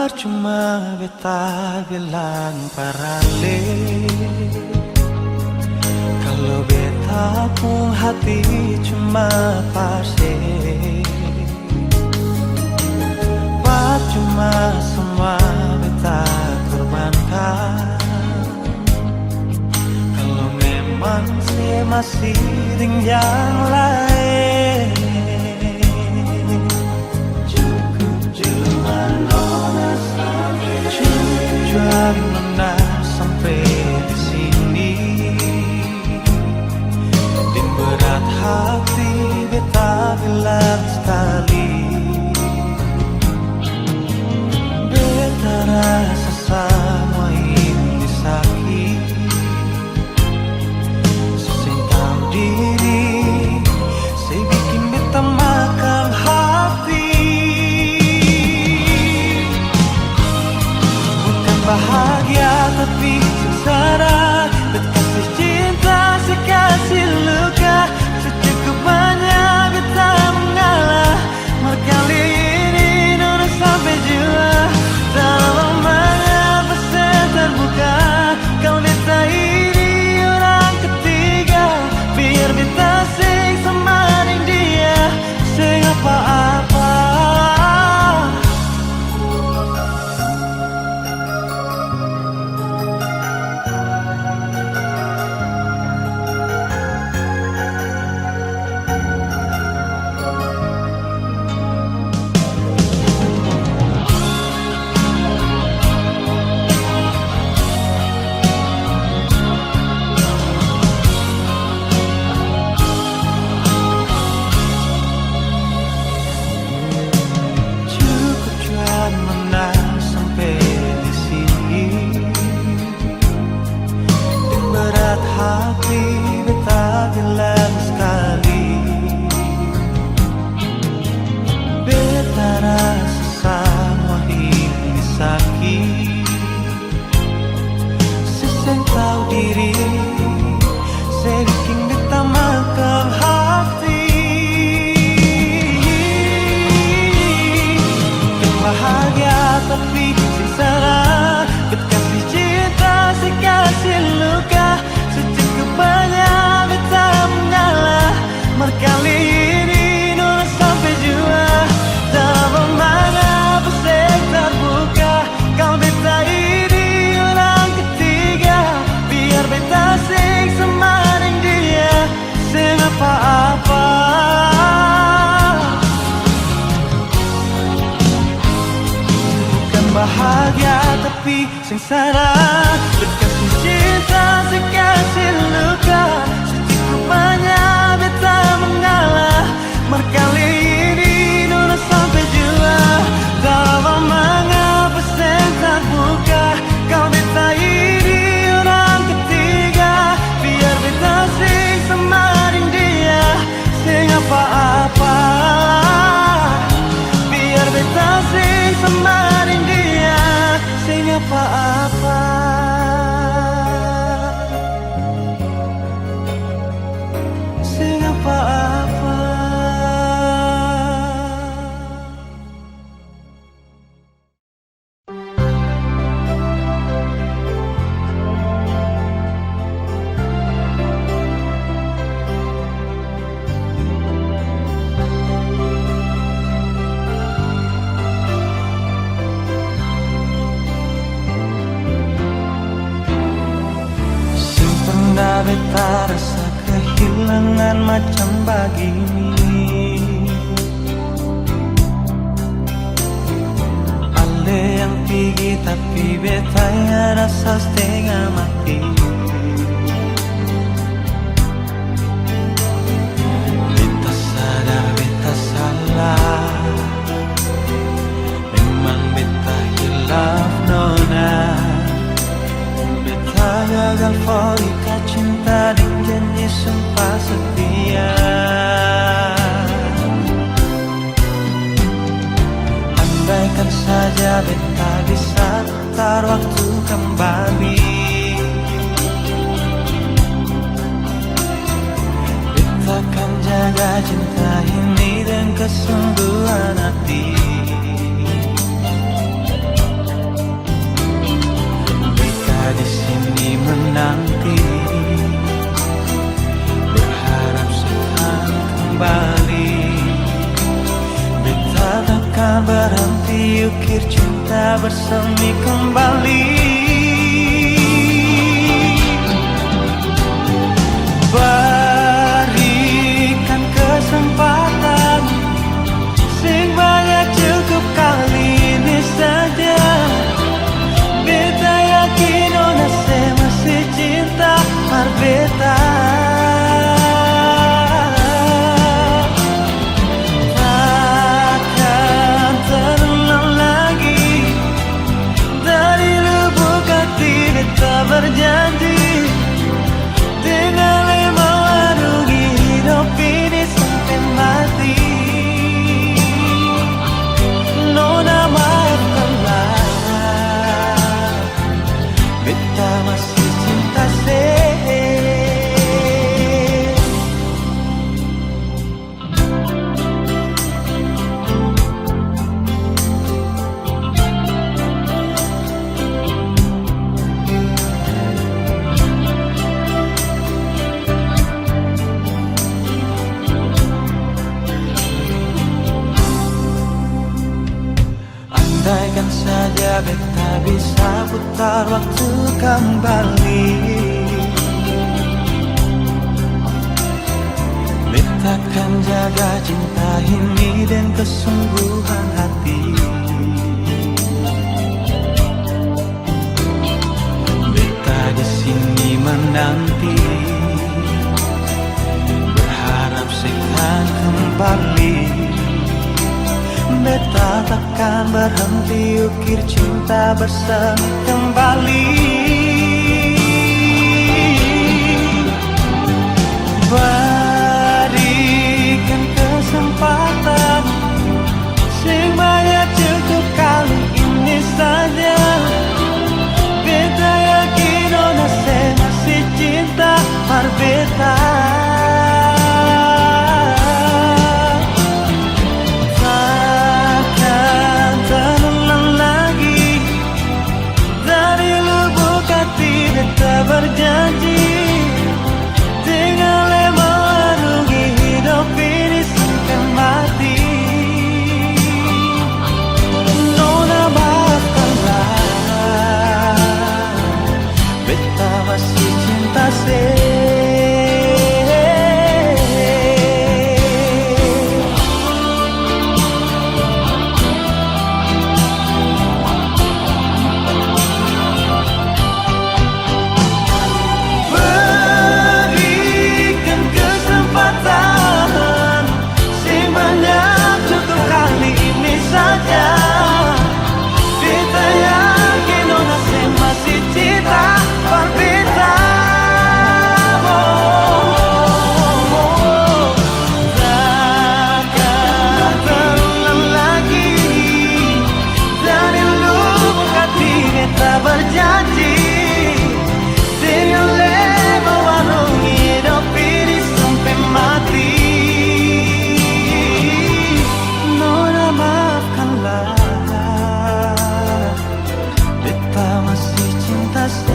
Percuma beta bilang parale, kalau beta pun hati cuma pase. Percuma semua beta korbankan, kalau memang saya masih dengan yang lain. Jual mana sampai di sini, dan berat hati beta bilang sekali, beta rasa semua ini sakit, saya tahu diri, saya bikin beta makan hati. Bahagia tapi sengsara, berkasih cinta sekasih luka, secukupnya beta mengalah. Kali ini nona sampai jua, dalam mengapa saya terbuka. Kalau beta ini orang ketiga, biar beta sing semaning dia, sing apa-apa. Hati beta bilang sekali, beta rasa semua ini sakit, saya tahu diri, saya bikin beta makan hati. Bahagia tapi sengsara, berkasih cinta sekasih luka, secukupnya beta mengalah. Kali ini nona sampai jua, dalam mengapa saya terbuka. Kalau beta ini orang ketiga, biar beta sing semaning dia, sing apa-apa. Bukan bahagia tapi sengsara, berkasih cinta sekasih luka, secukupnya beta mengalah. Kali ini nona sampai jua, dalam mengapa saya terbuka. Kalau beta ini orang ketiga, biar beta sing semaring dia, sing apa-apa. Biar beta sing semaring dia, sing apa-apa. Sing apa-apa. Beta rasa kehilangan macam begini, ada yang tinggi tapi beta rasa setengah mati. Beta sadar beta salah, memang beta hilaf nona. Beta gagal folika cinta dan janji sumpah setia. Andaikan saja beta bisa putar waktu kembali, beta akan jaga cinta ini dengan kesungguhan hati. berhenti ukir cinta bersemi kembali. Berikan kesempatan sing banyak, cukup kali ini saja. Beta yakin ona se masih cinta par beta. Takkan terulang lagi, dari lubuk hati beta berjanji dengan mewarungi hidup ini sampai mati. Nona maafkanlah, beta masih cinta se. Andaikan saja beta bisa putar waktu kembali, beta akan jaga cinta ini dan kesungguhan hati. Beta di sini menanti, berharap sekan kembali. Beta takkan berhenti ukir cinta bersemi kembali. Berikan kesempatan sing banyak, cukup kali ini saja. Beta yakin ona se masih cinta par beta. Berjanji dengan mewarungi hidup ini sampai mati. Nona maafkanlah, beta masih cinta se. Berjanji dengan mewarungi hidup ini sampai mati. Nona maafkanlah, beta masih cinta se.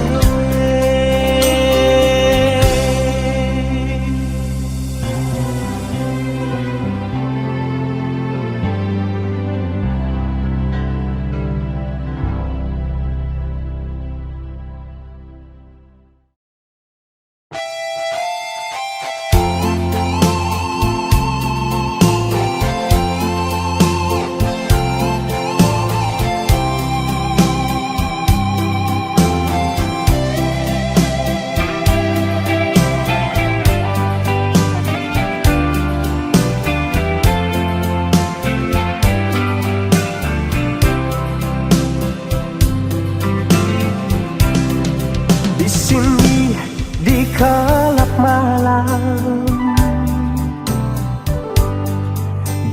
Gelap malam,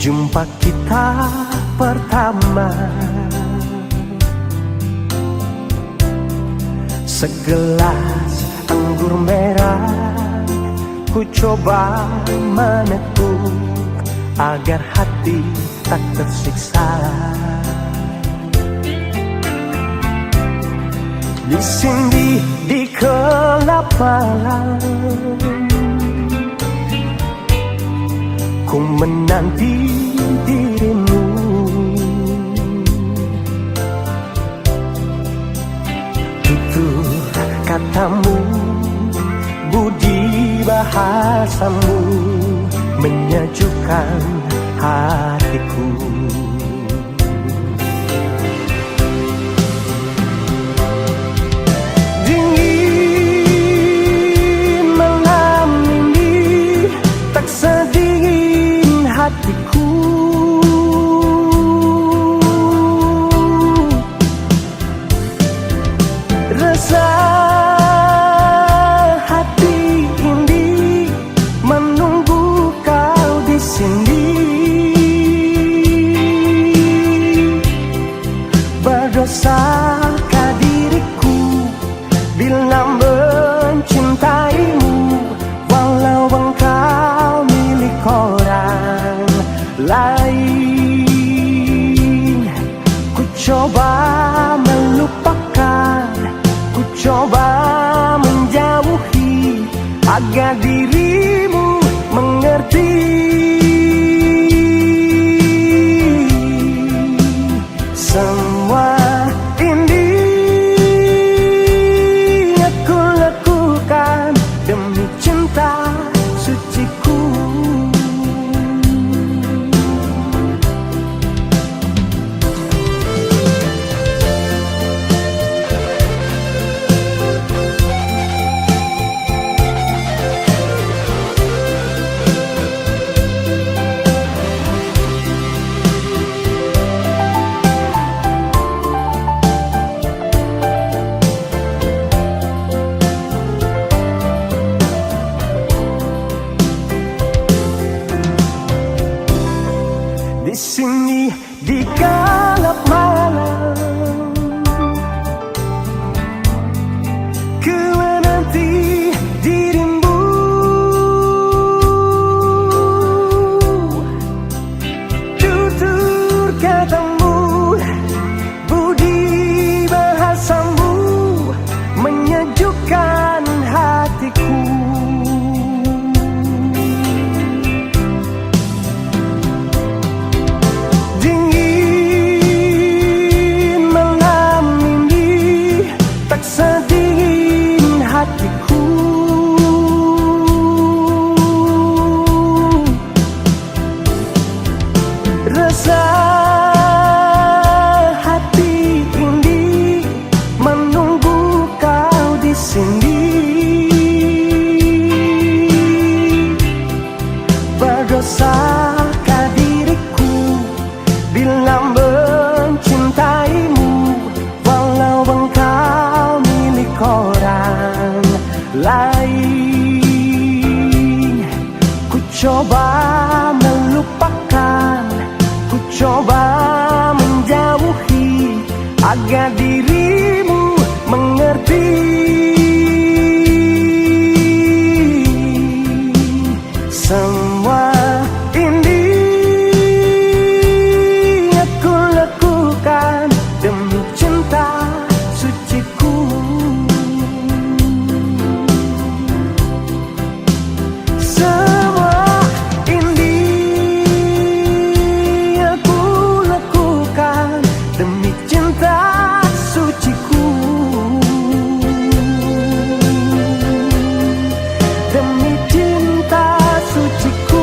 jumpa kita pertama. Segelas anggur merah ku coba menekuk agar hati tak tersiksa. Di sini di gelap malam, ku menanti dirimu. warnamu, budi bahasamu menyejukkan hatiku. Dingin malam ini tak sedingin hatiku. Rasa hati ini menunggu kau di sini. Berdosakah diriku bila mencintaimu, walau engkau milik orang lain. Ku coba melupakan, ku coba menjauhi agar dirimu mengerti. Semua ini aku lakukan demi cinta suciku. Di sini di gelap malam, ku menanti dirimu. Tutur katamu, budi bahasamu menyejukkan hatiku. Sedingin hatiku. Rasa hati ini menunggu kau di sini. Berdosakah diriku bila mencintaimu, walau engkau milik orang lain. Ku coba melupakan, ku coba menjauhi agar dirimu mengerti. Semua ini aku lakukan demi cinta suciku. Semua ini aku lakukan demi cinta suciku. Demi cinta suciku.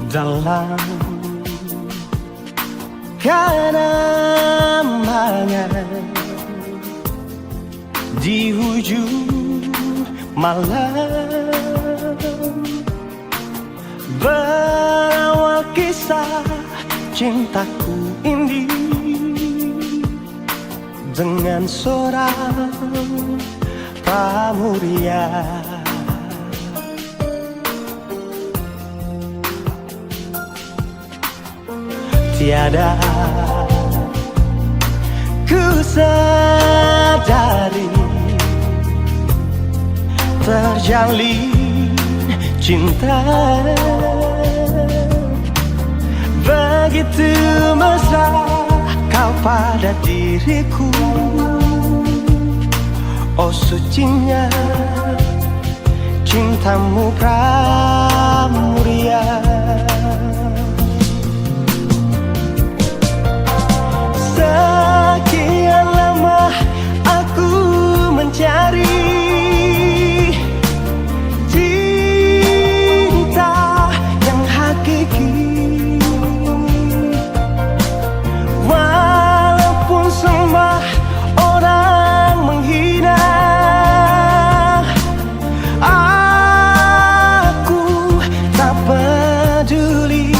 Dalam kenangan di ujung malam, berawal kisah cintaku ini dengan seorang pramuria. Tiada ku sadari terjalin cinta begitu mesra kau pada diriku. Oh sucinya cintamu pramuria. Sekian lama aku mencari cinta yang hakiki, walaupun semua orang menghina. Aku tak peduli,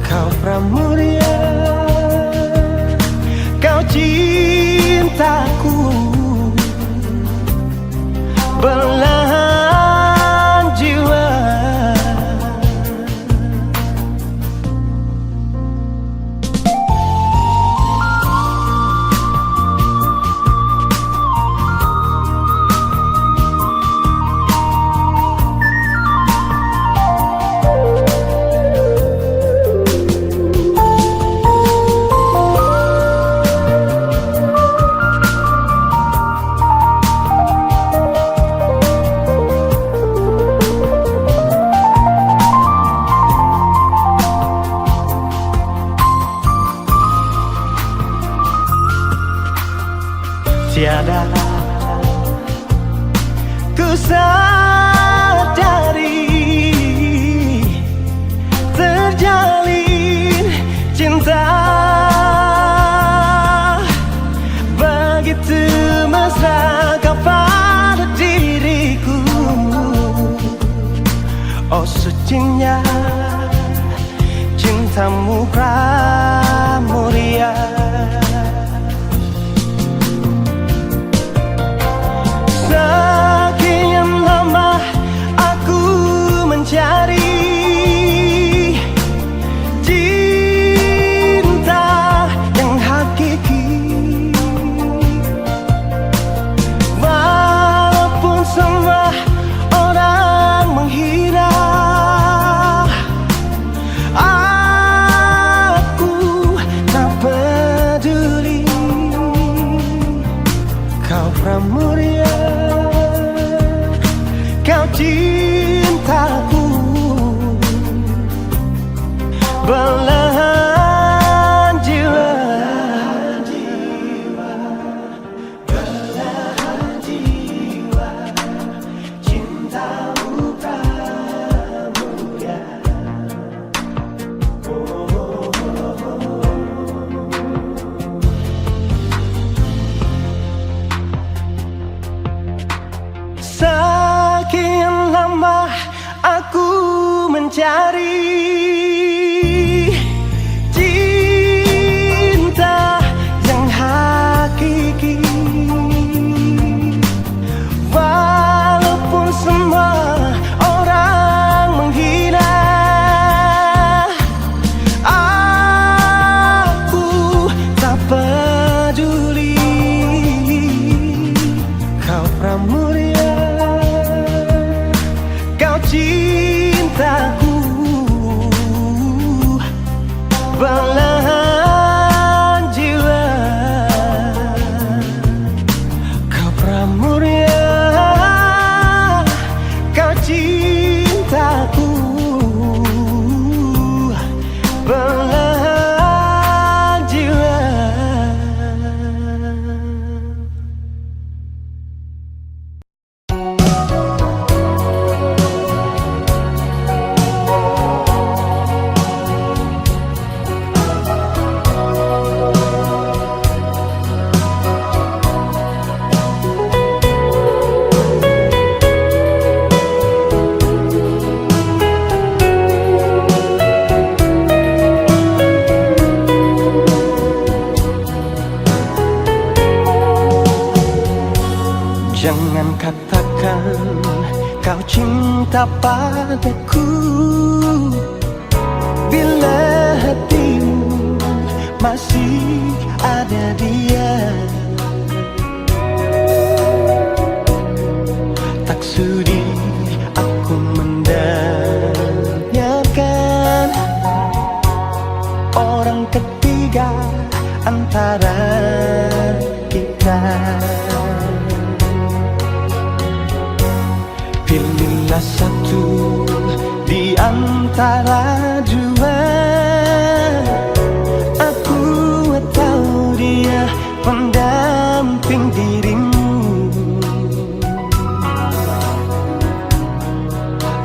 kau pramuria, kau cintaku belahan jiwa. Tiada ku sadari terjalin cinta begitu mesra kau pada diriku. Oh sucinya cintamu pramuria. Sekian lama aku mencari cinta yang hakiki, walaupun semua orang menghina. Aku tak peduli, kau pramuria, kau cintaku belahan jiwa. Belahan jiwa, cintamu pramuria. Sekian lama aku mencari cinta yang hakiki, walaupun semua orang menghina. Aku tak peduli, kau pramuria, kau cintaku belahan jiwa. Kau pramuria, kau cintaku belahan jiwa. Jangan katakan kau cinta padaku, bila hatimu masih ada dia. Tak sudi aku mendengarkan orang ketiga antara kita. Pilihlah satu di antara dua, aku atau dia pendamping dirimu.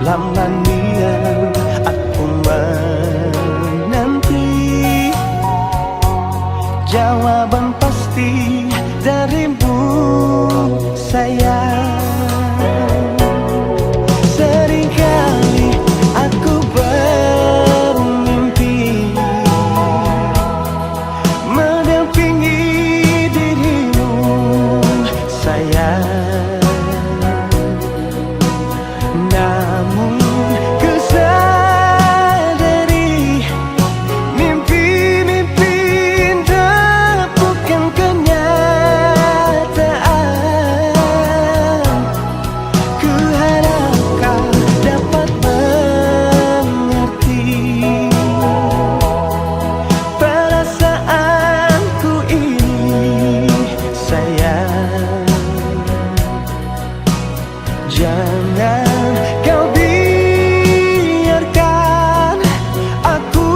Lama niat aku menanti jawaban pasti darimu, sayang. Seringkali aku bermimpi mendampingi dirimu, sayang. Namun ku sadari mimpi-mimpi indah bukan kenyataan. Ku harap kau dapat mengerti perasaanku ini, sayang. Jangan kau biarkan aku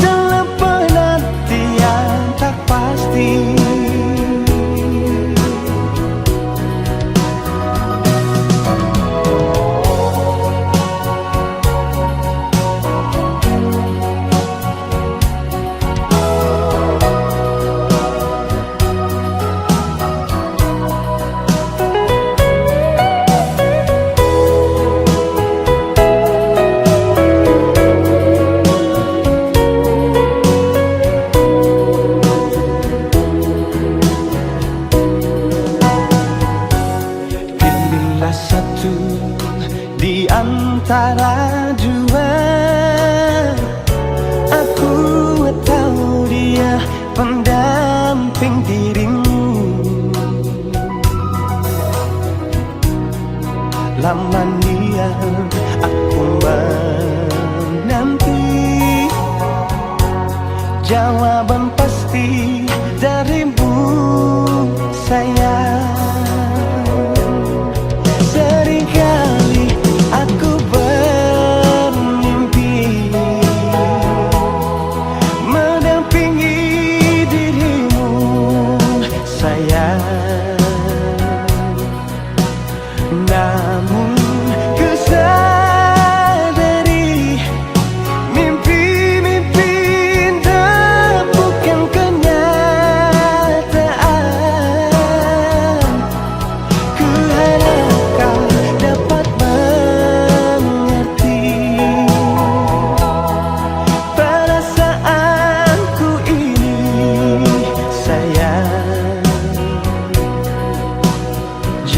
dalam penantian tak pasti. Pilihlah satu di antara dua, aku atau dia pendamping dirimu. Lama niat aku menanti jawaban pasti darimu, sayang. Seringkali aku bermimpi mendampingi dirimu, sayang. Namun ku sadari mimpi-mimpi indah bukan kenyataan. Ku harap kau dapat mengerti perasaanku ini, sayang.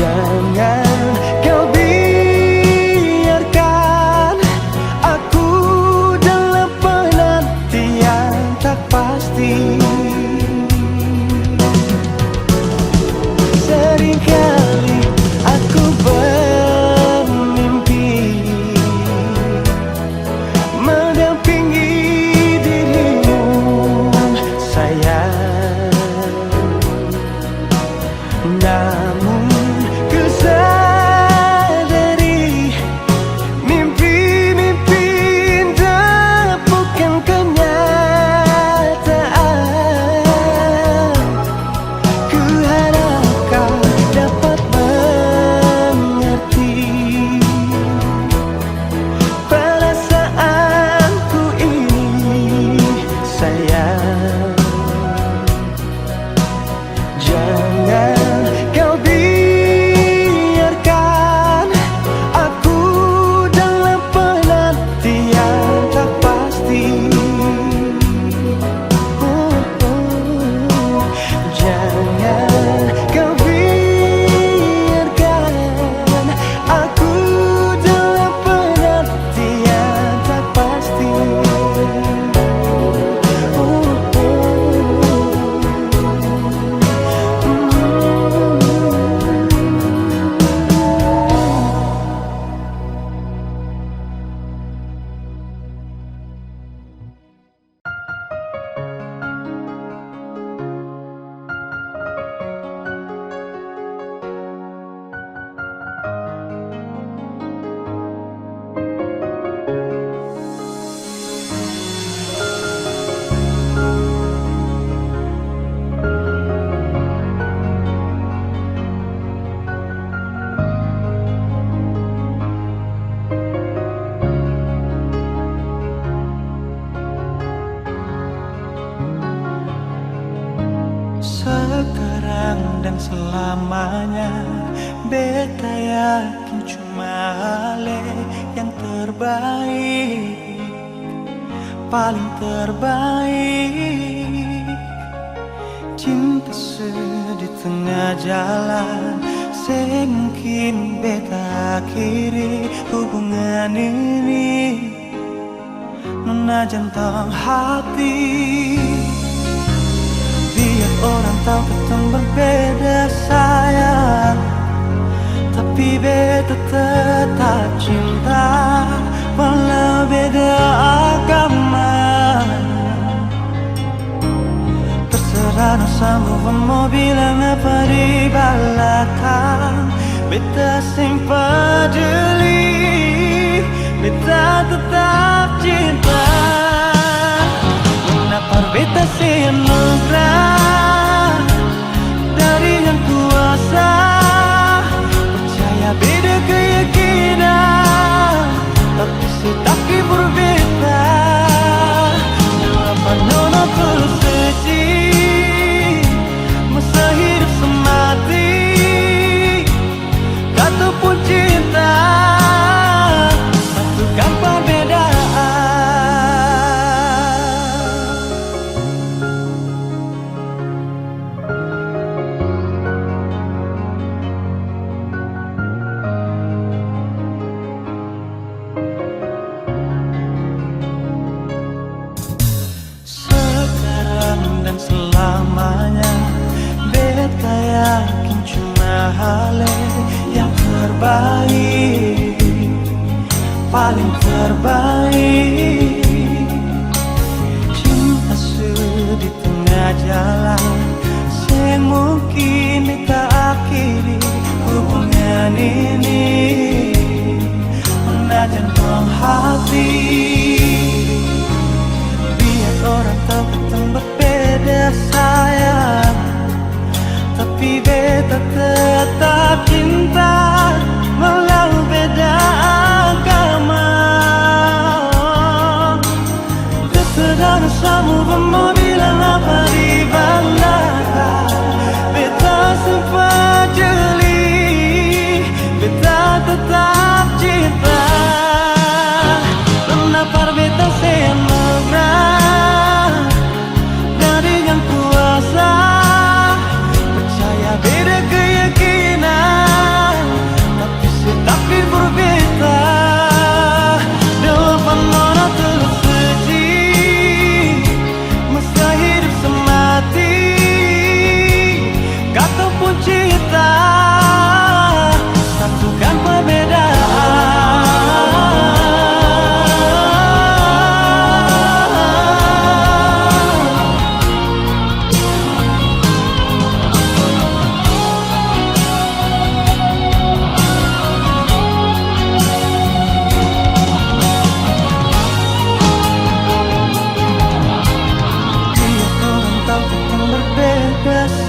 Jangan kau biarkan aku dalam penantian tak pasti. Seringkali aku bermimpi mendampingi dirimu, sayang. Namun ku sadari selamanya. Beta yakin cuma Ale yang terbaik, paling terbaik. Cinta di tengah jalan, semungkin beta akhiri hubungan ini. Nona jantung hati, biar orang tahu ketemu berbeda sayang, tapi beta tetap cinta walau beda agama. Terserah no sambung mau bilang apa di belakang, beta sing peduli, beta tetap cinta. Kenapa beta sing anugerah dari yang kuasa, percaya beda keyakinan, tapi setaki berbeda. Kenapa nona tulus suci, masa hidup semati, kata pun cinta, satukan perbedaan. Sekarang dan selamanya, beta yakin cuma Ale yang terbaik, paling terbaik. Cinta di tengah jalan, semungkin beta akhiri hubungan ini. Nona jantung hati, biar orang tahu ketemu berbeda sayang, tapi beta tetap cinta walau beda agama. Terserah semua mau bilang apa di belakang, beta sempat jeli, beta tetap cinta. Kenapa beta semangat dari yang kuasa, percaya beda keyakinan, tapi setakdir berbeda. Depan nona tulus suci, masa hidup semati, kata pun cinta, satukan perbedaan.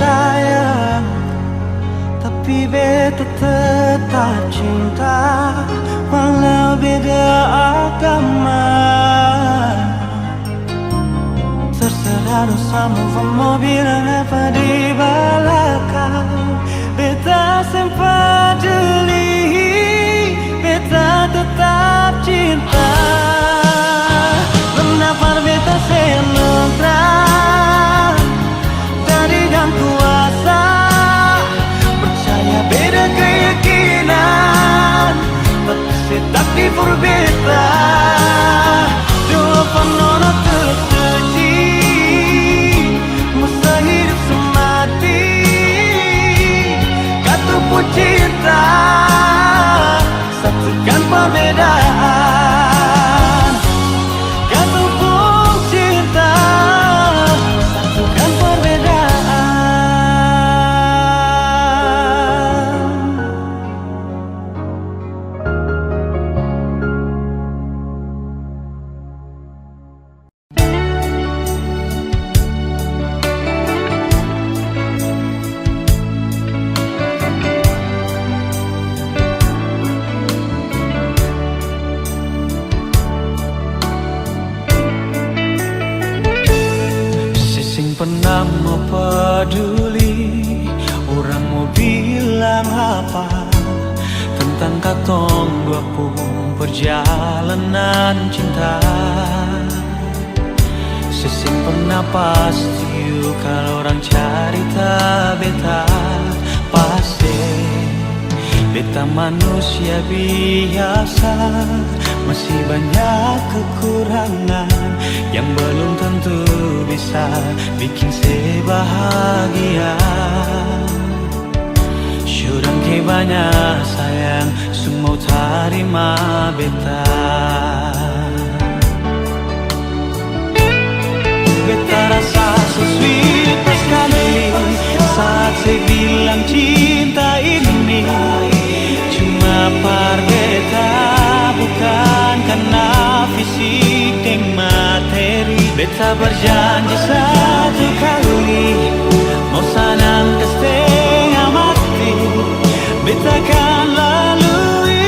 Sayang, tapi beta tetap cinta walau beda agama. Terserah dosamu mau bilang apa di belakang, beta sempat jeli, beta tetap cinta. Kenapa beta senutrah dari yang kuasa, percaya beda keyakinan, tapi setakdir berbeda. Depan nona tulus suci, masa hidup semati, kata pun cinta. tentang katong dua pun perjalanan cinta. Sesing pernah pasti kalau orang cerita beta pasti beta manusia biasa, masih banyak kekurangan yang belum tentu bisa bikin saya bahagia. Syurang ke banyak sayang, semua terima beta. Beta rasa so sweet sekali saat saya bilang cinta ini cuma par beta, bukan karena fisik dan materi. Beta berjanji satu kali mau sanang ke setengah mati, beta akan lalui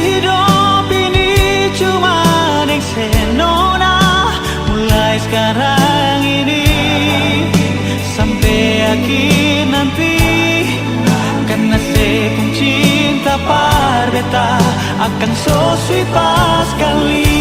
hidup ini cuma dengan senona. Mulai sekarang ini sampai akhir nanti, karena saya pun cinta par beta akan so sweet pas kali.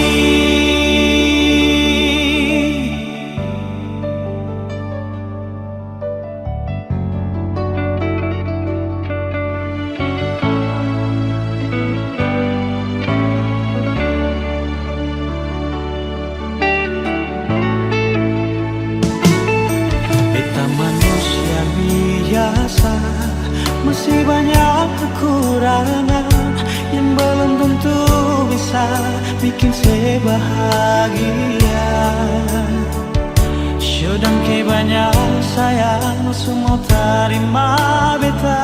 Masih banyak kekurangan yang belum tentu bisa bikin saya bahagia. Syudang ke banyak sayang, semua terima beta.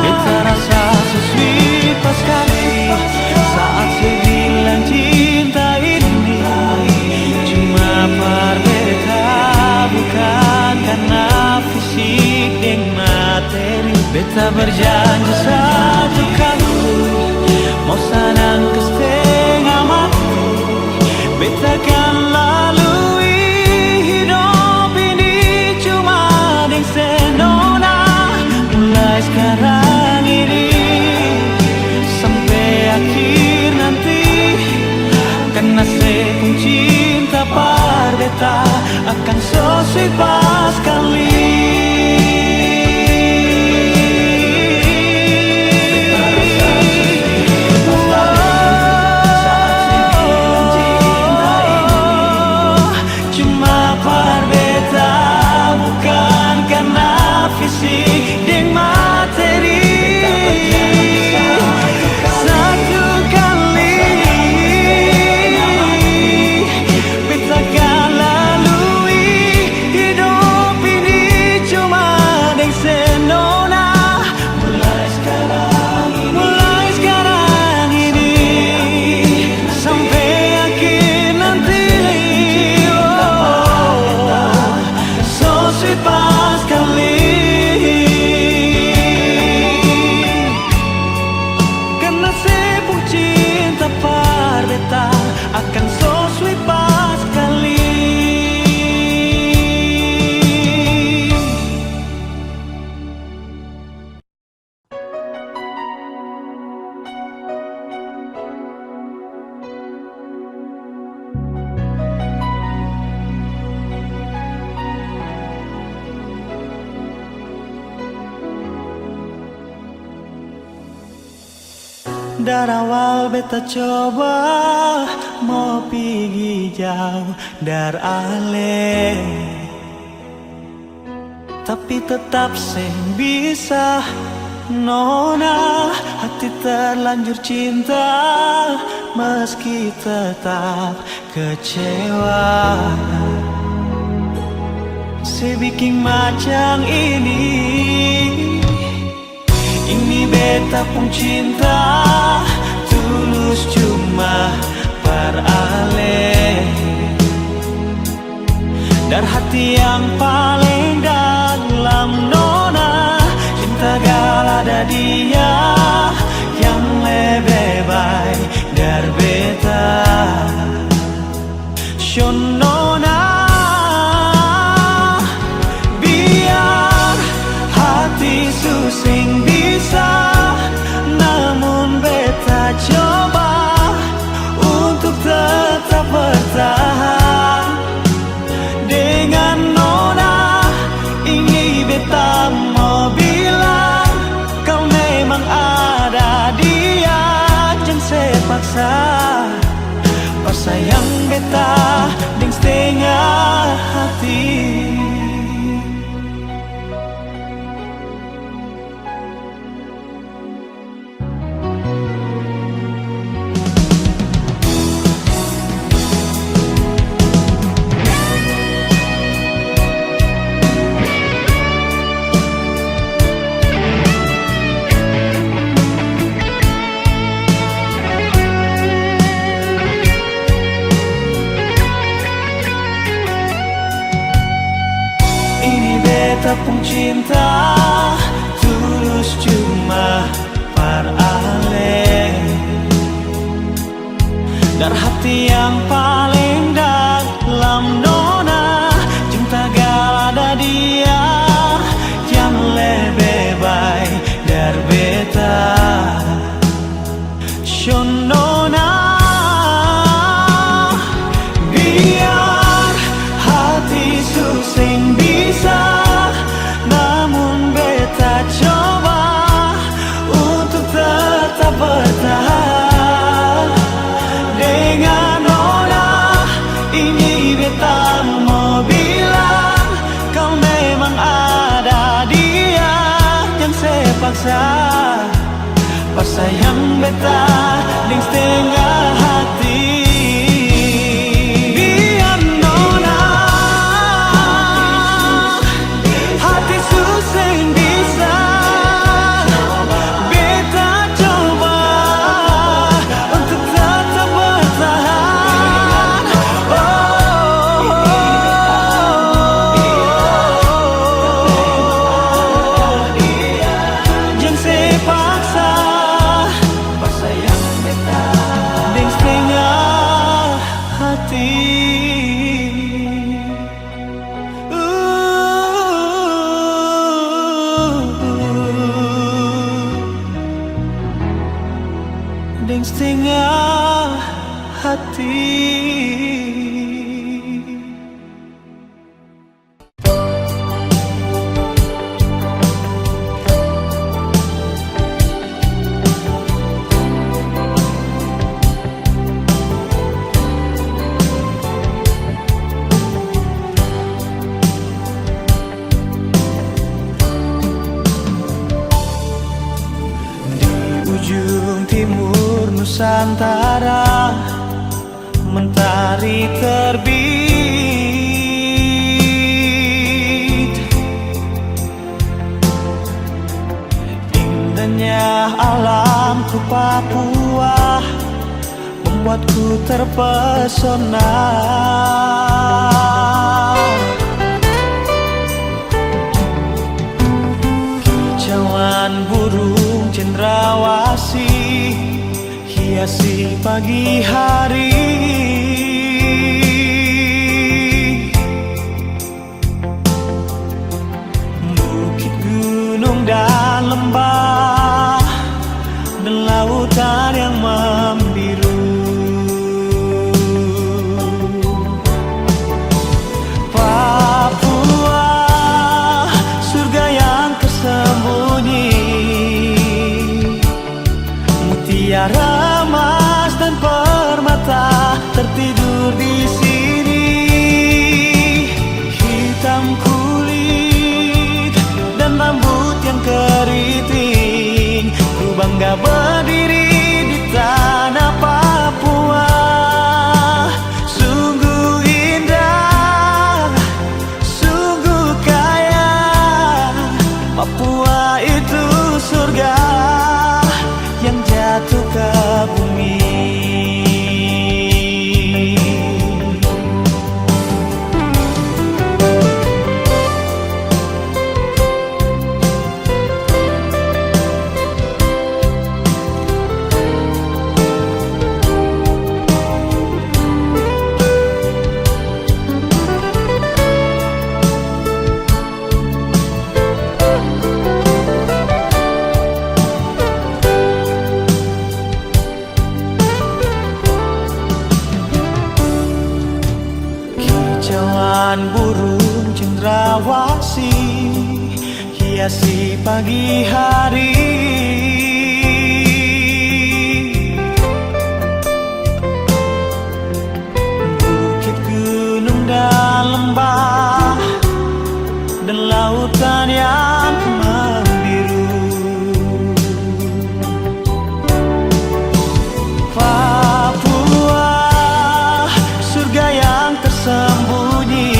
Beta rasa so sweet pas kali saat saya bilang cinta ini cuma par beta, bukan karena fisik dan materi. Beta berjanji satu kali mau sanang ke setengah mati, beta akan lalui hidup ini cuma dengan senona. Mulai sekarang ini sampai akhir nanti, karena saya pun cinta par beta akan so sweet pas kali. Cuma par beta, bukan karena fisik dan materi. Satu kali beta akan lalui hidup ini cuma dengan senona. Mulai sekarang ini sampai akhir nanti, so sweet pas kali. Karena saya pun cinta par beta akan so sweet pas kali. Dari awal beta coba mau pergi jauh dari ale, tapi tetap saya bisa nona. Hati terlanjur cinta meski tetap kecewa. Saya bikin macam ini beta pun cinta tulus cuma par ale. Dari hati yang paling dalam nona, cinta gala ada dia yang lebih baik dari beta. Nona, biar hati cinta tulus cuma paralel dari hati yang paling dalam nona, cinta galada dia yang lebih baik dari beta. Shonona, biar hati susing bisa, namun beta coba untuk tetap bertahan dengan nona. Ini beta mau bilang, kau memang ada dia yang saya paksa. Sayang beta di setengah hati. Biar nona hati susah bisa, beta coba untuk tetap bertahan. Jangan saya paksa. Ding setengah hati. Ding setengah hati. Ujung timur Nusantara, mentari terbit. Indahnya alamku Papua membuatku terpesona. Kicauan burung cendrawasih hiasi pagi hari. Bukit, gunung dan lembah dan lautan yang membiru. Papua, surga yang tersembunyi, mutiara emas dan permata tertidur di sini. Hitam kulit dan rambut yang keriting, ku bangga berdiri di tanah Papua. Sungguh indah, sungguh kaya, Papua itu surga yang jatuh ke bumi. Kicauan burung cendrawasih hiasi pagi hari. Bukit, gunung dan lembah dan lautan yang membiru. Papua, surga yang tersembunyi,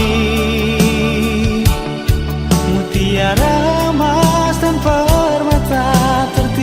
mutiara emas dan permata tertidur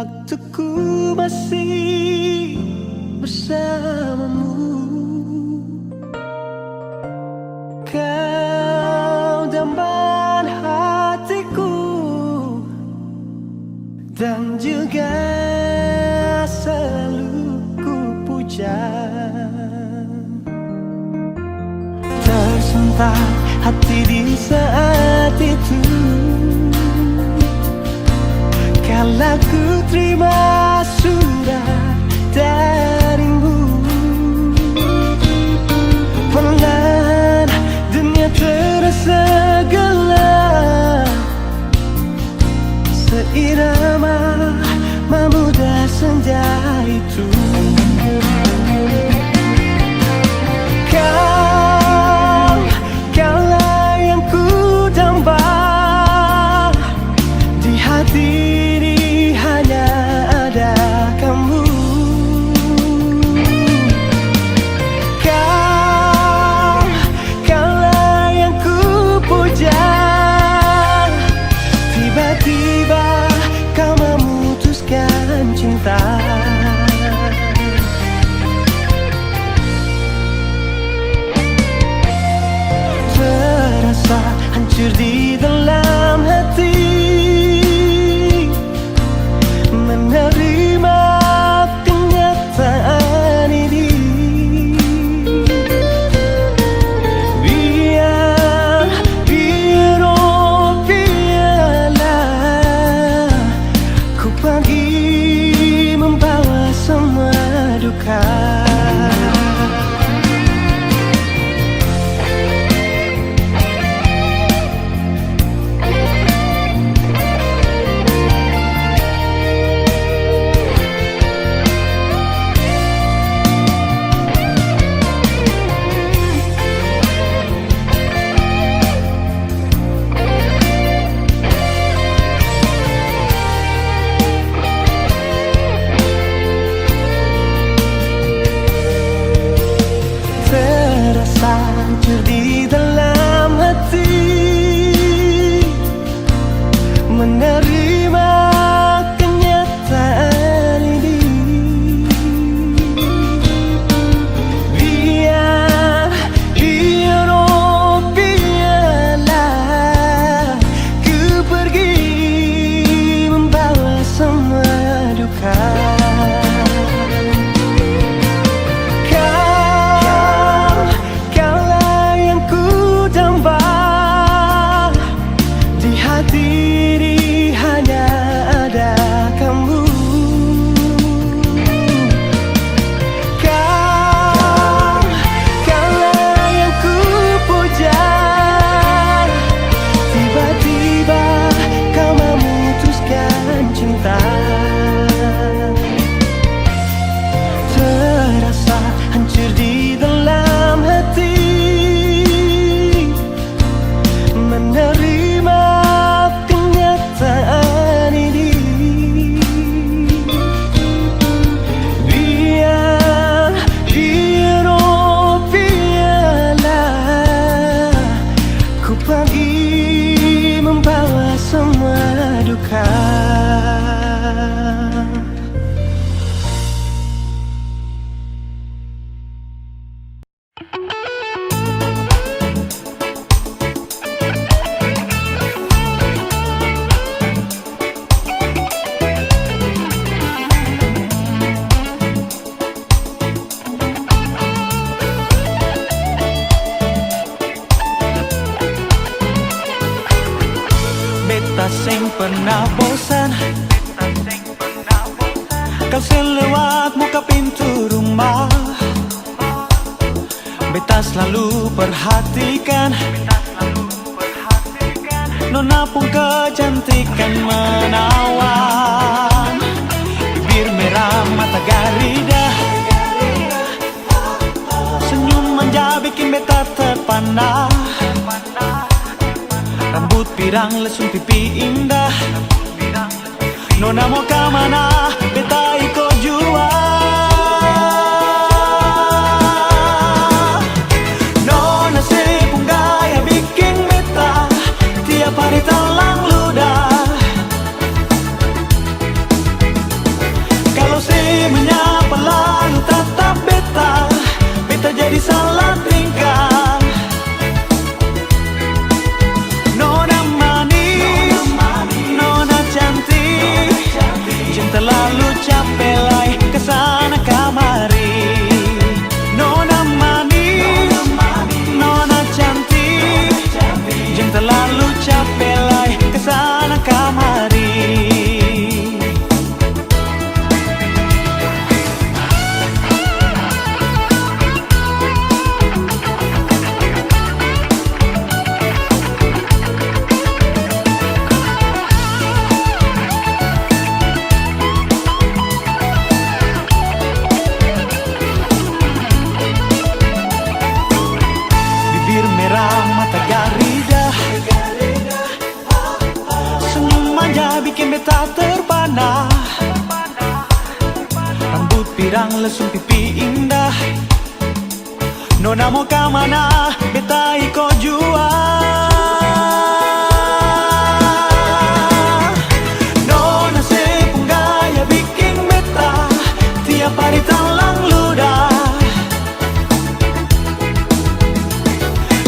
waktuku masih bersamamu. Kau dambahan hatiku dan juga selalu ku puja. Tersentak hati di saat itu, kala ku terima surat darimu. Perlahan dunia terasa gelap, seirama memudah senja itu. Kaulah yang ku damba, di hati ini hanya ada kamu. Kaulah yang ku puja, tiba-tiba kau memutuskan cinta. Terasa hancur di dalam hati menerima kenyataan ini. Biar oh biarlah ku pergi membawa semua duka. Hancur di dalam hati menerima kenyataan ini. Biar oh biarlah ku pergi membawa semua duka. Beta sing pernah bosan, kau selewat muka pintu rumah. Beta selalu perhatikan, nona pun kecantikan menawan. Bibir merah, mata garida, senyum manja bikin beta terpana. Rambut pirang lesung pipi indah, nona mau ke mana? Beta ikut jua. Nona sepung gaya bikin beta tiap hari telang ludah. tak terpana, rambut pirang lesung pipi indah. Nona mau kamana, beta iko jua. Nona sepung gaya bikin beta tiap hari talang ludah.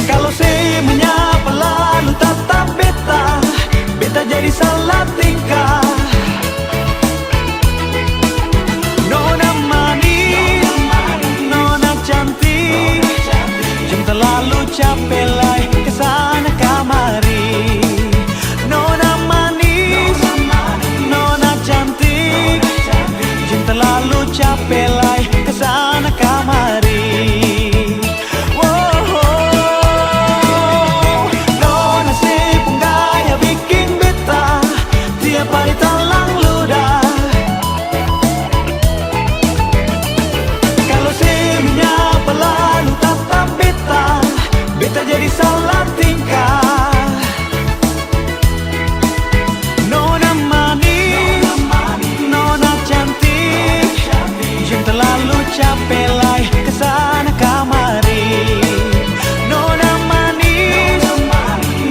Kalau saya menyapa lalu tatap beta, beta jadi salah tingkah. Nona manis, nona cantik, jam terlalu capek lai kesana kamari. Nona manis, nona cantik, jam terlalu capek lai kesana kamari. Pari talang ludah. Kalau saya menyapa lalu tatap beta, beta jadi salah tingkah. Nona manis, nona cantik, jam terlalu capek lai kesana kamari. Nona manis,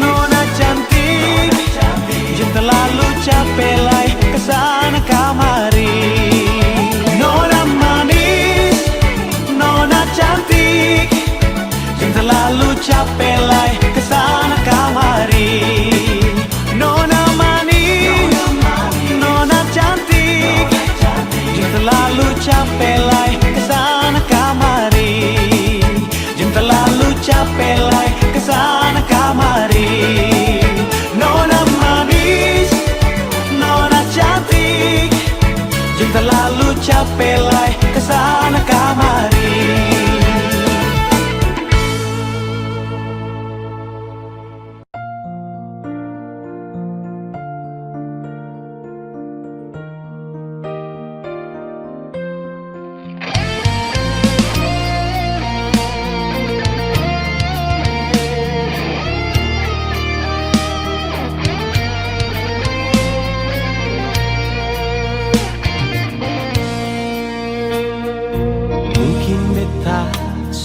nona cantik, jam terlalu capek lai kesana kamari. Nona manis, nona cantik, jam terlalu capek lai kesana kamari. Nona manis, nona cantik, jam terlalu capek lai kesana kamari. Jam terlalu capek lai kesana kamari. Nona manis, nona cantik, jam terlalu capek lai kesana kamari.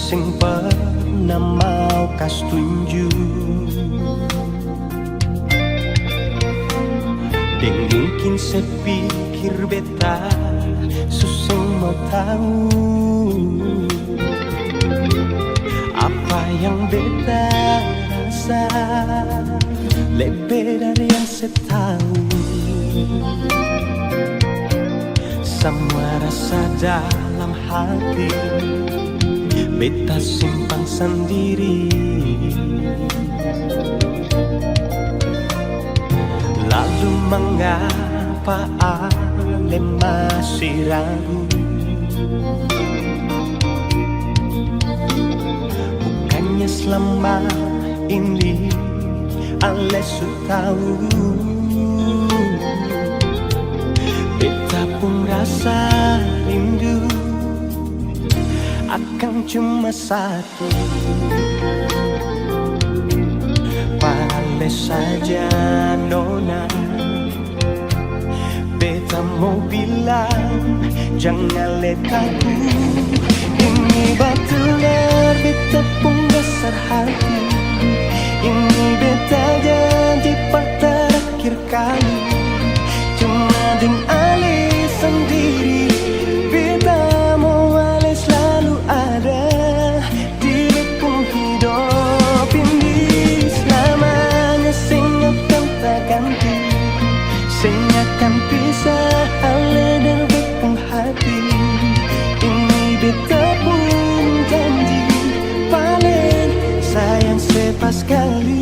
Sing pernah mau kas tunjuk, dan mungkin sepikir beta susah mau tahu apa yang beta rasa lebih dari yang saya tahu. Semua rasa dalam hati beta simpan sendiri, lalu mengapa ale masih ragu? Bukannya selama ini ale sudah tahu, beta pun rasa rindu akan cuma satu. Pale saja nona, beta mau bilang jangan letaku. Ini betul-betul beta pun dasar hati. Ini beta janji pada terakhir kali, cuma dengan ale sendiri. Beta mau ale selalu ada di bepung hidup ini. Selamanya sing akan tak ganti, sing akan pisah ale dan bepung hati. Ini beta pun janji, paling sayang sepas kali.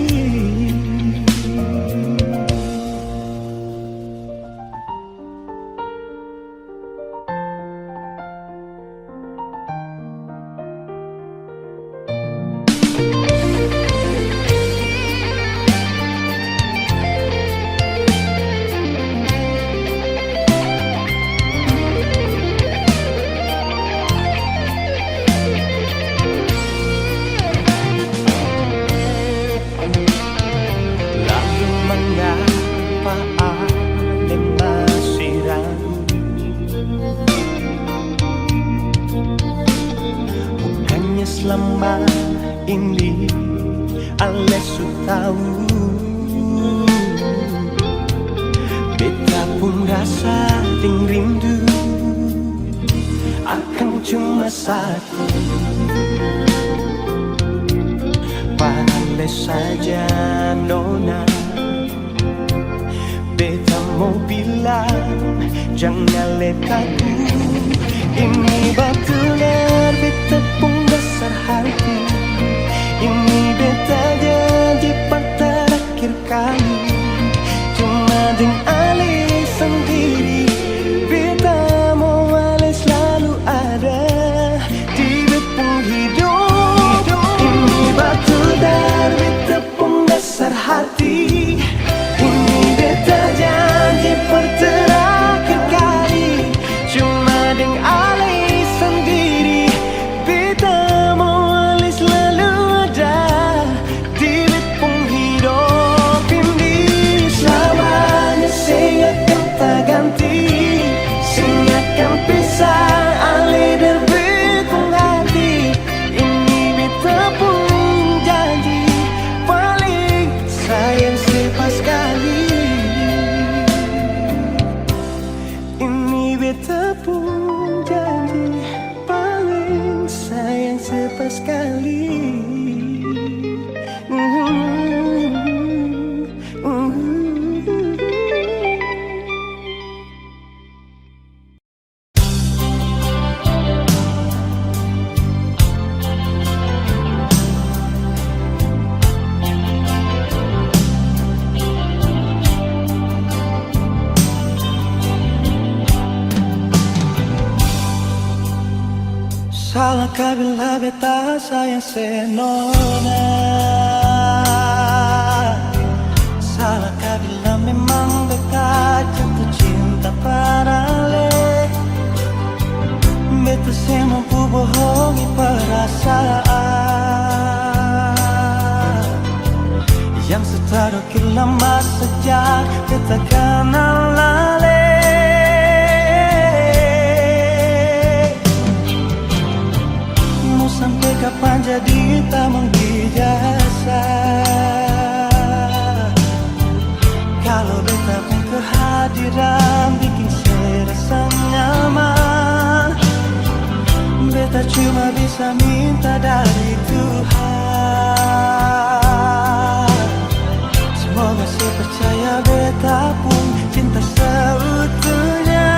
Ale su tahu beta pun rasa ding rindu akan cuma satu. Pandai saja nona, beta mau bilang jangan letaku. Ini betulan beta pun besar hati. Ini beta janji terakhir kali. Cuma dengan Ale sendiri, beta mau Ale selalu ada di beta hidup. Ini batu dan beta pun besar hati. Ini beta janji terakhir kali. Cuma dengan Ale sendiri, beta mau Ale selalu ada di beta hidup ini. Selamanya saya akan tak ganti, saya akan pisah Ale dan beta hati. Ini beta pun janji paling sayang sepas kali. Ini beta pun janji paling sayang sepas kali. Salahkah bila beta sayang senona? Salahkah bila memang beta jatuh cinta pada Ale? Beta saya mampu bohongi perasaan yang setadukir lama sejak beta kenal Ale. Sampai kapan jadi tamu di jasa? Kalau beta pun kehadiran bikin saya rasa nyaman. Beta cuma bisa minta dari Tuhan, semoga saya percaya beta pun cinta seutuhnya.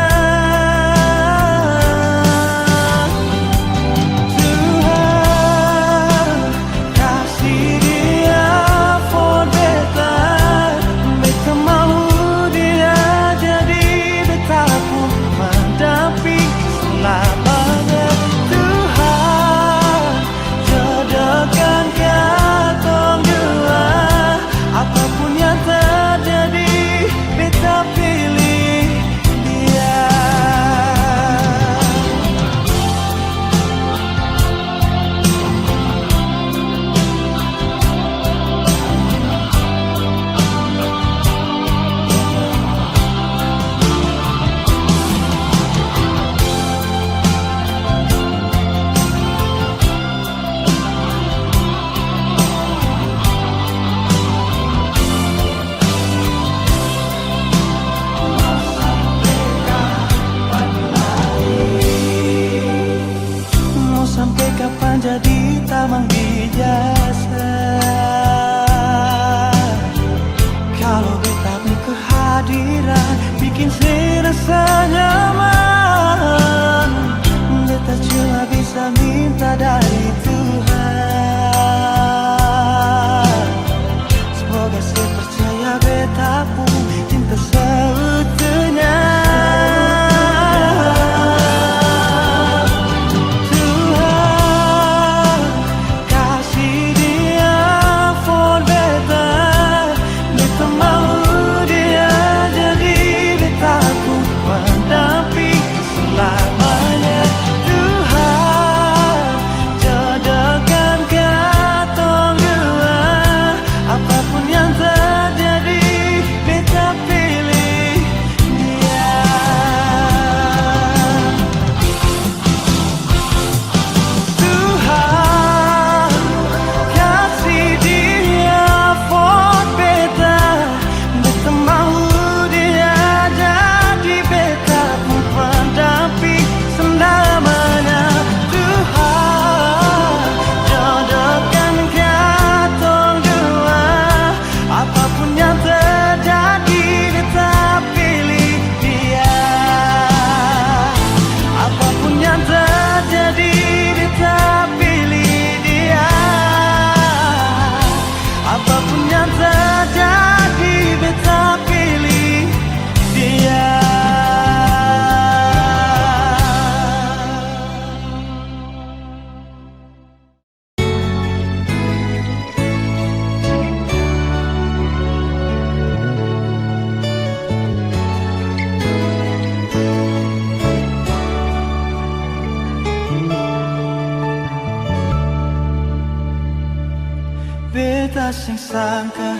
Beta sing sangka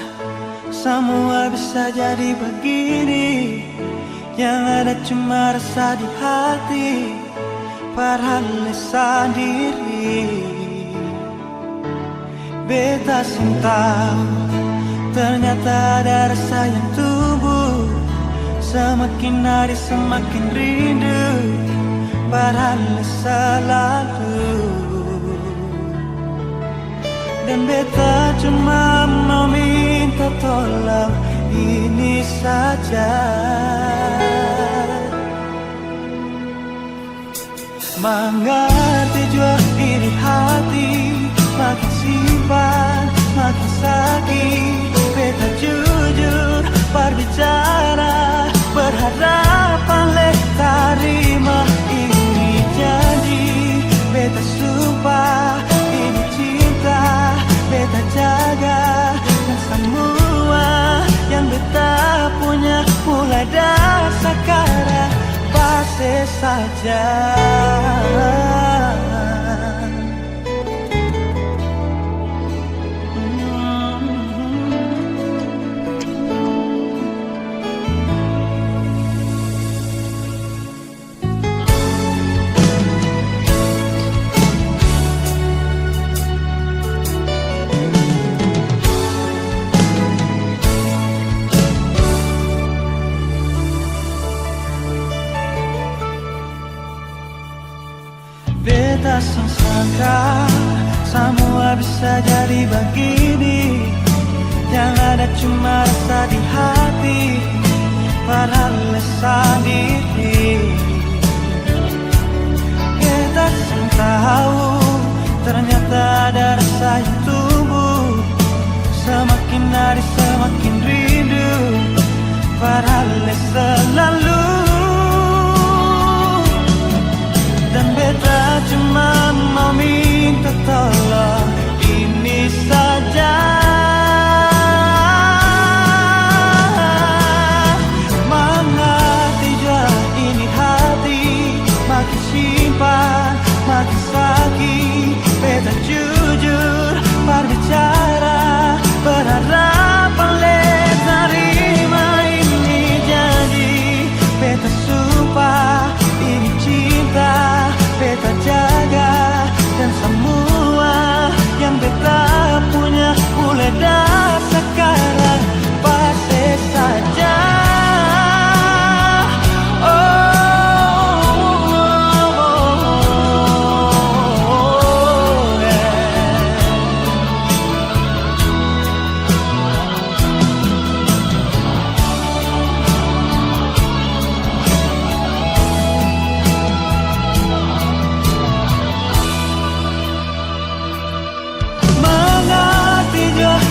semua bisa jadi begini, yang ada cuma rasa di hati, padahal sendiri. Beta sing tahu ternyata ada rasa yang tumbuh, semakin hari semakin rindu, padahal selalu. Dan beta cuma mau minta tolong ini saja, mengerti jua ini hati, makin simpan makin sakit. Beta jujur berbicara, berharap oleh terima ini janji. Beta sumpah ini cinta, beta jaga, dan semua yang beta punya mulai dari sekarang pasti saja. Beta sangka semua bisa jadi begini, yang ada cuma rasa di hati, padahal sendiri. Beta tahu ternyata ada rasa yang tumbuh, semakin hari semakin rindu, padahal selalu. Dan beta cuma mau minta tolong ini saja, mengerti jua ini hati, makin simpan makin sakit. Beta jujur berbicara, berharap oleh terima ini janji. Beta sumpah ini cinta, beta jaga, dan semua yang beta punya mulai dari sekarang pasti saja.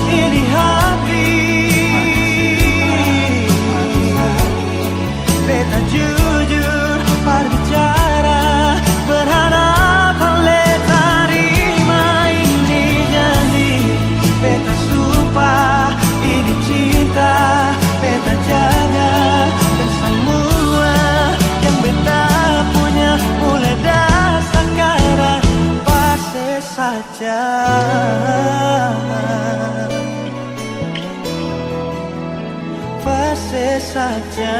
Ini hati, beta jujur berbicara, berharap oleh terima ini janji. Beta sumpah ini cinta, beta jaga, dan semua yang beta punya mulai dari sekarang pasti saja. Pasti saja,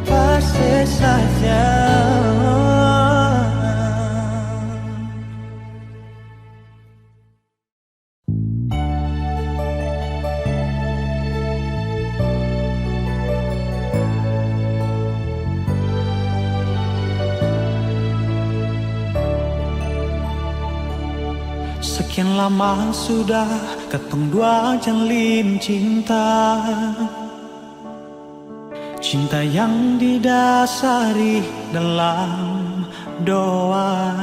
pasti saja. Sekian lama sudah ketong dua jalin cinta, cinta yang didasari dalam doa,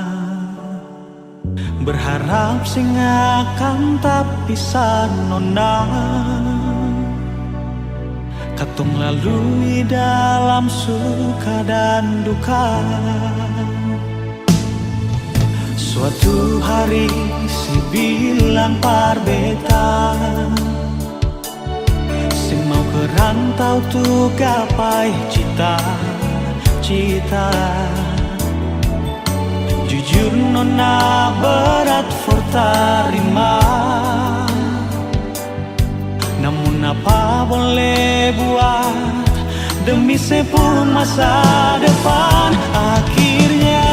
berharap sing akan tak bisa nona. Katong lalui dalam suka dan duka. Suatu hari si bilang par beta, si mau ke rantau tu gapai cita-cita. Jujur nona berat for tarima, namun apa boleh buat, demi sepuluh masa depan. Akhirnya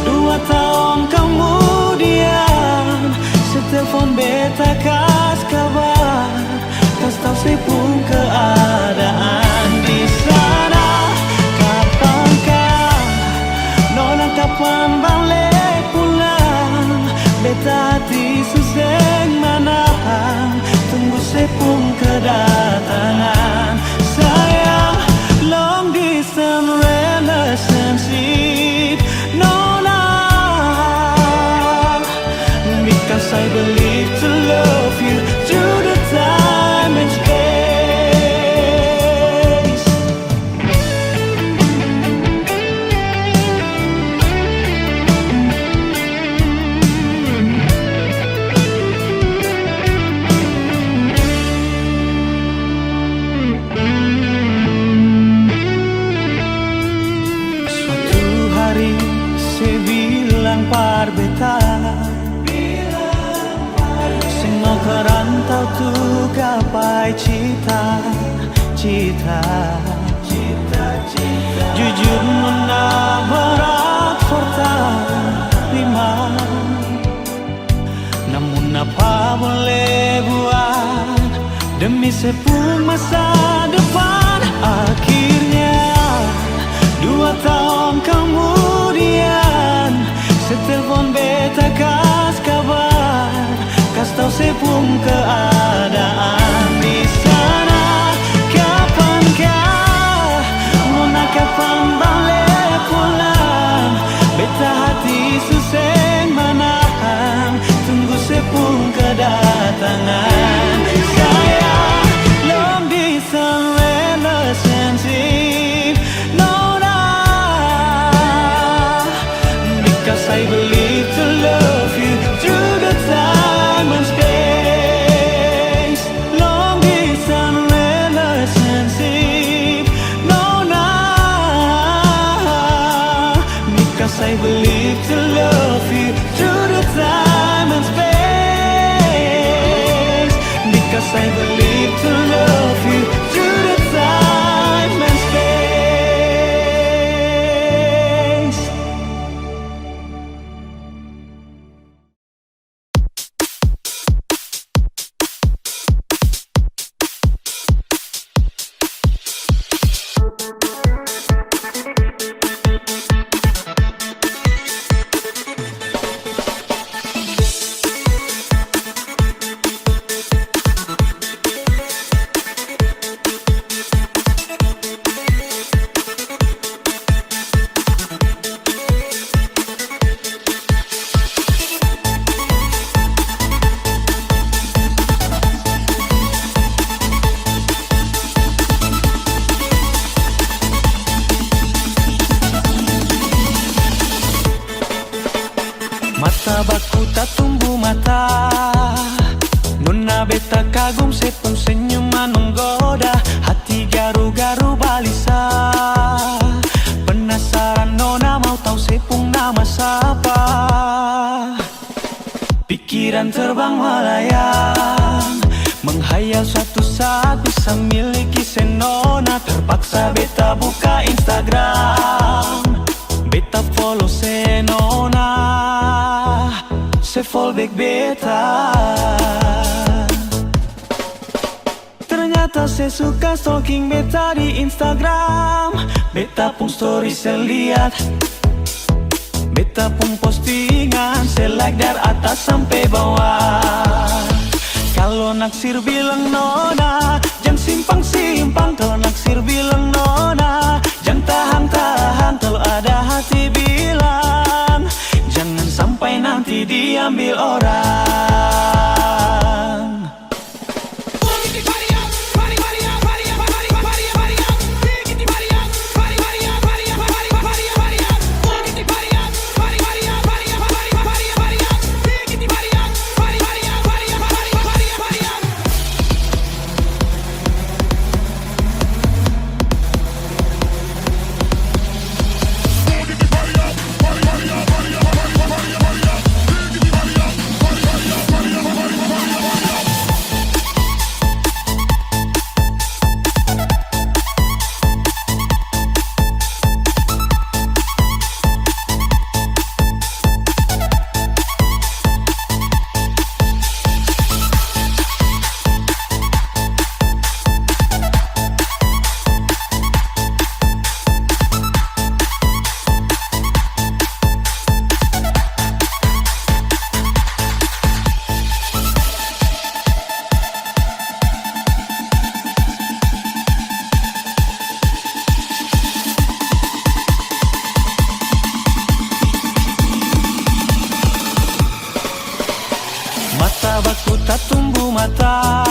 2 tahun kemudian, setelepon beta kas kabar, kas tahu sepung keadaan di sana. Kapankah nona, kapan balik pulang? Beta hati suseng menahan, tunggu sepung kedatangan. Sayang, long distance relationship, nona, because I believe to love you through the time and space. Suatu hari saya bilang par beta, semua kerantau tuh gapai cita-cita. Jujur nona berat for tarima, namun apa boleh buat, demi sepuluh masa depan. Akhirnya 2 tahun kemudian, setelepon beta kas kabar, kas tahu sepung keadaan di sana. Kapankah nona, kapan balik pulang? Beta hati suseng menahan, tunggu sepung kedatangan. Sayang, long distance relationship, nona, because I believe to love you through the time and space. Long distance relationship, nona, because I believe to love you through the time and space. Because I believe to love you through the time and space. Mata baku tak tumbuh mata, nona beta kagum sepung senyuman menggoda, hati garu-garu balisa. Penasaran nona mau tahu sepung nama siapa? Pikiran terbang melayang, menghayal suatu saat bisa miliki senona. Terpaksa beta buka Instagram, beta follow senona, se fallback beta. Ternyata saya suka stalking beta di Instagram. Beta pun story saya lihat, beta pun postingan saya like dari atas sampai bawah. Kalau naksir bilang nona, jangan simpang-simpang. Kalau naksir bilang nona, jangan tahan-tahan. Kalau ada hati bilang, jangan sampai nanti diambil orang. beta tumbuh mata.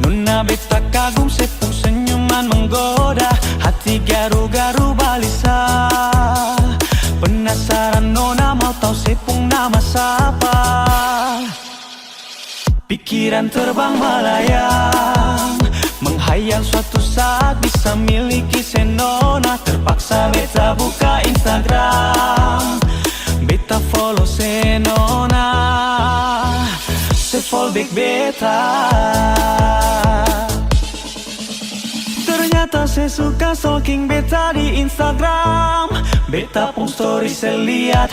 Nona beta kagum sepung senyuman menggoda, hati garu-garu balisa. Penasaran nona mau tahu sepung nama siapa. Pikiran terbang melayang, menghayal suatu saat bisa miliki senona. Terpaksa beta buka Instagram, beta follow senona, se-follow back beta. Ternyata saya suka stalking beta di Instagram. Beta pun story saya lihat,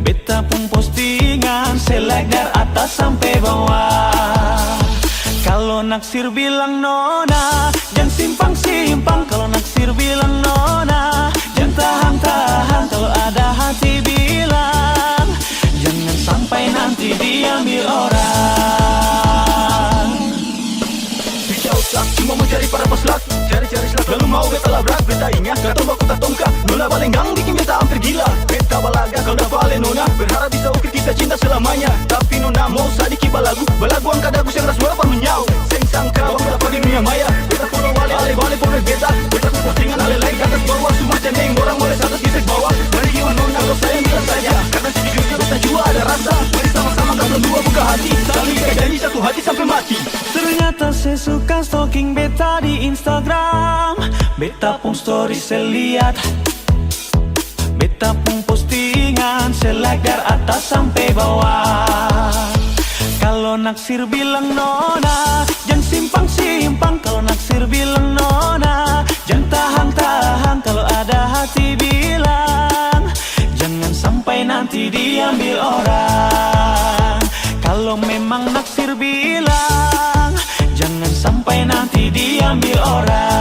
beta pun postingan saya like dari atas sampai bawah. Kalau naksir bilang nona, jangan simpang-simpang. Kalau naksir bilang nona, jangan tahan-tahan. Kalau ada hati bilang, jangan sampai nanti diambil orang. Bisa usah, cuma mau cari para peslak, cari-cari selak. Lalu mau beta labrak, beta ingat kata baku tak tongka. Nona balenggang bikin beta hampir gila. Beta balaga kalau dah balik nona, berharap bisa ukir kita cinta selamanya. Tapi nona mau sadiki balagu angka dagus yang ras berapa menyau. Seng sangka aku dapat di dunia maya. Beta follow balik follow beta. Beta ku postingan like atas bawah, semua cendeng orang boleh satu kisah bawah. Mari gimana nona kalau saya bilang saja, karena sejujurnya beta juga ada rasa. Mari sama-sama kalau dua buka hati, saling ikat janji satu hati sampai mati. Ternyata saya suka stalking beta di Instagram. Beta pun story saya lihat, beta pun postingan saya like dari atas sampai bawah. Kalau naksir bilang nona, jangan simpang-simpang. Kalau naksir bilang nona, jangan tahan-tahan. Kalau ada hati bilang, jangan sampai nanti diambil orang. Kalau memang naksir bilang, jangan sampai nanti diambil orang.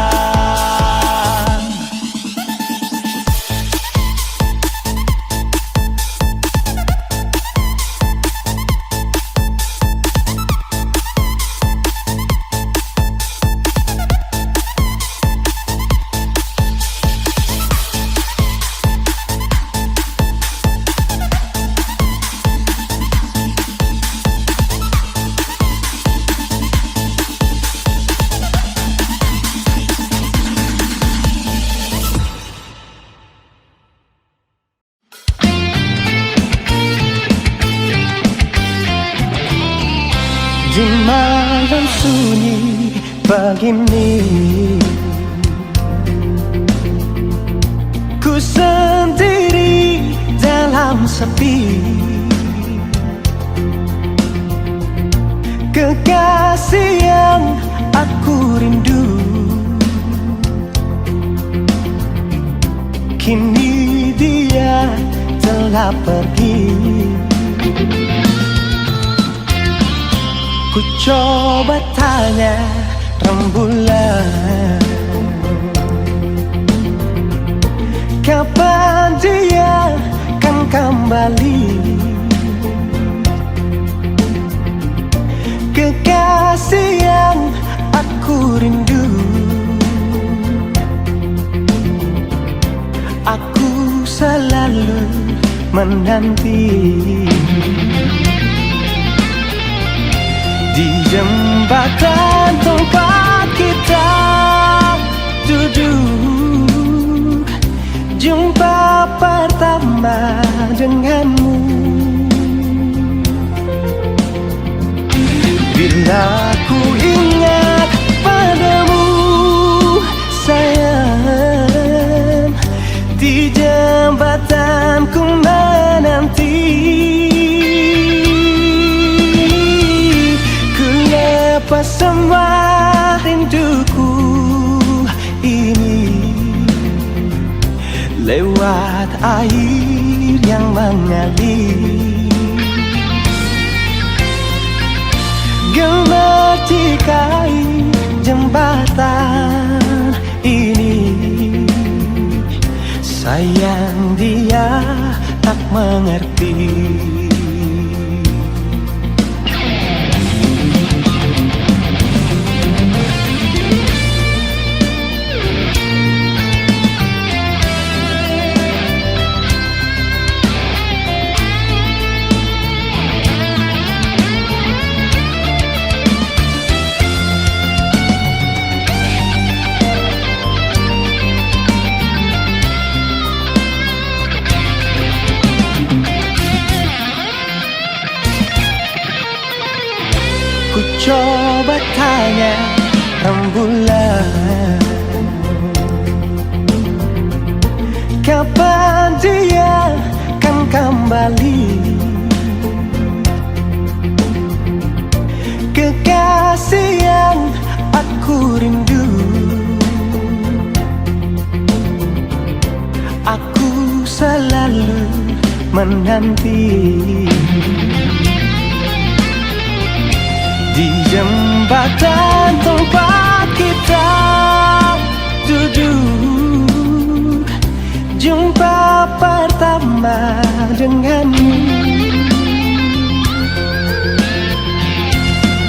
Di malam sunyi begini, ku sendiri dalam sepi. Kekasih yang aku rindu, kini dia telah pergi. Ku coba tanya rembulan, kapan dia kan kembali. Kekasih yang aku rindu, aku selalu menanti. Di jembatan tempat kita duduk, jumpa pertama denganmu. Bila ku ingat padamu sayang, di jembatan ku menanti. Lepas semua rinduku ini, lewat air yang mengalir, gemercikai jembatan ini. Sayang dia tak mengerti. coba tanya rembulan, kapan dia kan kembali? Kekasih yang aku rindu, aku selalu menanti. Di jembatan tempat kita duduk, jumpa pertama denganmu.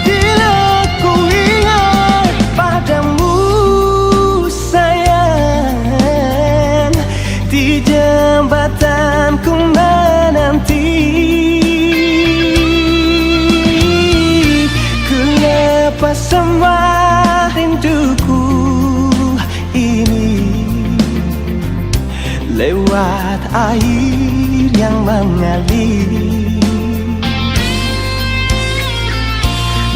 Bila ku ingat padamu sayang, di jembatan ku menanti. Lepas semua rinduku ini, lewat air yang mengalir,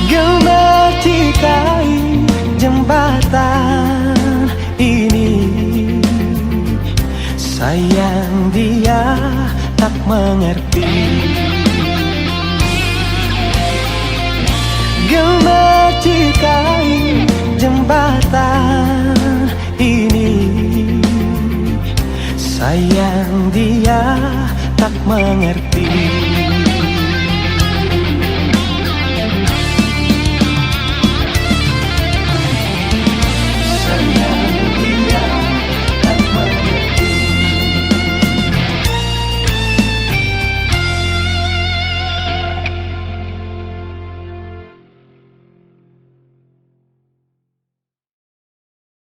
gemercikai jembatan ini. Sayang dia tak mengerti, gemercikai jembatan ini. Sayang dia tak mengerti.